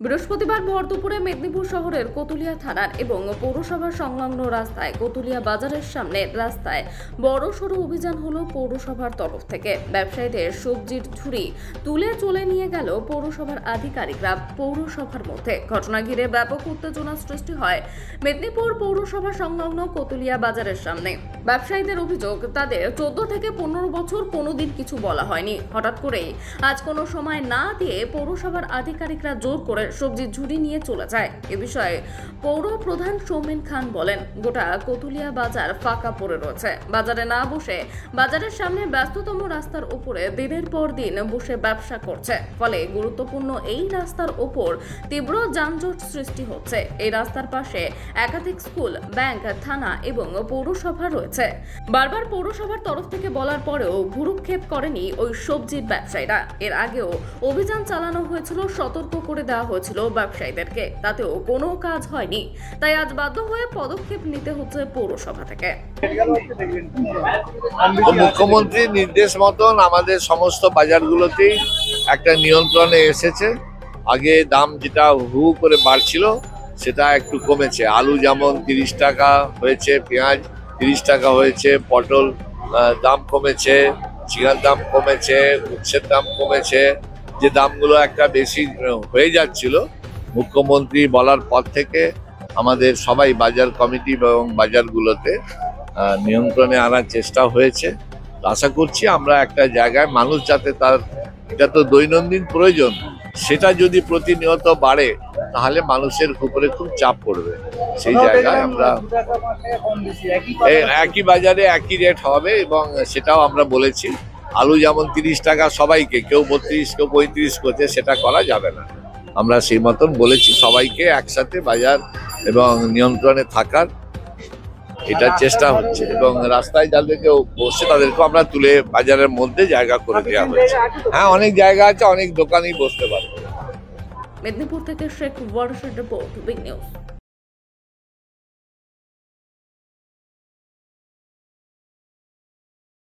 বৃহস্পতিবার ভর দুপুরে মেদিনীপুর শহরের কোতুলিয়া থানার এবং পৌরসভার সংলগ্ন রাস্তায় কোতুলিয়া বাজারের সামনে রাস্তায় বড়সড় অভিযান হলো পৌরসভার তরফ থেকে। ব্যবসায়ীদের সবজির ঝুড়ি তুলে চলে নিয়ে গেল পৌরসভার আধিকারিকরা পৌরসভার মধ্যে। ঘটনা ঘিরে ব্যাপক উত্তেজনা সৃষ্টি হয় মেদিনীপুর পৌরসভা সংলগ্ন কোতুলিয়া বাজারের সামনে। ব্যবসায়ীদের অভিযোগ, তাদের 14 থেকে 15 বছর কোনোদিন কিছু বলা হয়নি, হঠাৎ করেই আজ কোনো সময় না দিয়ে পৌরসভার আধিকারিকরা জোর করে সবজির ঝুড়ি নিয়ে চলে যায়। এ বিষয়ে পৌর প্রধান সৌমেন খান বলেন, গোটা কোতুলিয়া বাজার ফাঁকা পড়ে রয়েছে। বাজারে না বসে বাজারের সামনে ব্যস্ততম রাস্তার উপরে দিনের পর দিন বসে ব্যবসা করছে, ফলে গুরুত্বপূর্ণ এই রাস্তার উপর তীব্র যানজট সৃষ্টি হচ্ছে। এই রাস্তার পাশে একাধিক স্কুল, ব্যাংক, থানা এবং পৌরসভা রয়েছে। বারবার পৌরসভার তরফ থেকে বলার পরেও ভ্রুক্ষেপ করেনি ওই সবজির ব্যবসায়ীরা। এর আগেও অভিযান চালানো হয়েছিল, সতর্ক করে দেওয়া হয়েছিল ব্যবসায়ীদেরকে, তাতেও কোনো কাজ হয়নি। তাই আজ বাধ্য হয়ে পদক্ষেপ নিতে হচ্ছে পৌরসভা থেকে। মুখ্যমন্ত্রীর নির্দেশ মতন আমাদের সমস্ত বাজারগুলোতেই একটা নিয়ন্ত্রণে এসেছে। আগে দাম যেটা হু করে বাড়ছিল সেটা একটু কমেছে। আলু যেমন 30 টাকা হয়েছে, পেঁয়াজ 30 টাকা হয়েছে, পটল দাম কমেছে, ঝিঙার দাম কমেছে, উচ্ছের দাম কমেছে। যে দামগুলো একটা বেশি হয়ে যাচ্ছিল, মুখ্যমন্ত্রী বলার পর থেকে আমাদের সবাই বাজার কমিটি এবং বাজারগুলোতে নিয়ন্ত্রণে আনার চেষ্টা হয়েছে। আশা করছি আমরা একটা জায়গায় মানুষ যাতে তার, এটা তো দৈনন্দিন প্রয়োজন, সেটা যদি প্রতিনিয়ত বাড়ে তাহলে মানুষের উপরে খুব চাপ পড়বে। সেই জায়গায় আমরা একই বাজারে একই রেট হবে এবং সেটাও আমরা বলেছি। আলু যেমন 30 টাকা সবাইকে, কেউ 32 কেউ 35 করছে, সেটা করা যাবে না। আমরা সেই মতন বলেছি সবাইকে একসাথে বাজার এবং নিয়ন্ত্রণে থাকার এটার চেষ্টা হচ্ছে, এবং রাস্তায় যাদেরকে বসছে তাদেরকেও আমরা তুলে বাজারের মধ্যে জায়গা করে দেওয়া হচ্ছে। হ্যাঁ, অনেক জায়গা আছে, অনেক দোকানই বসতে পারে। মেদিনীপুর থেকে শেখ ওয়ারশেদ রিপোর্ট, বিগ নিউজ।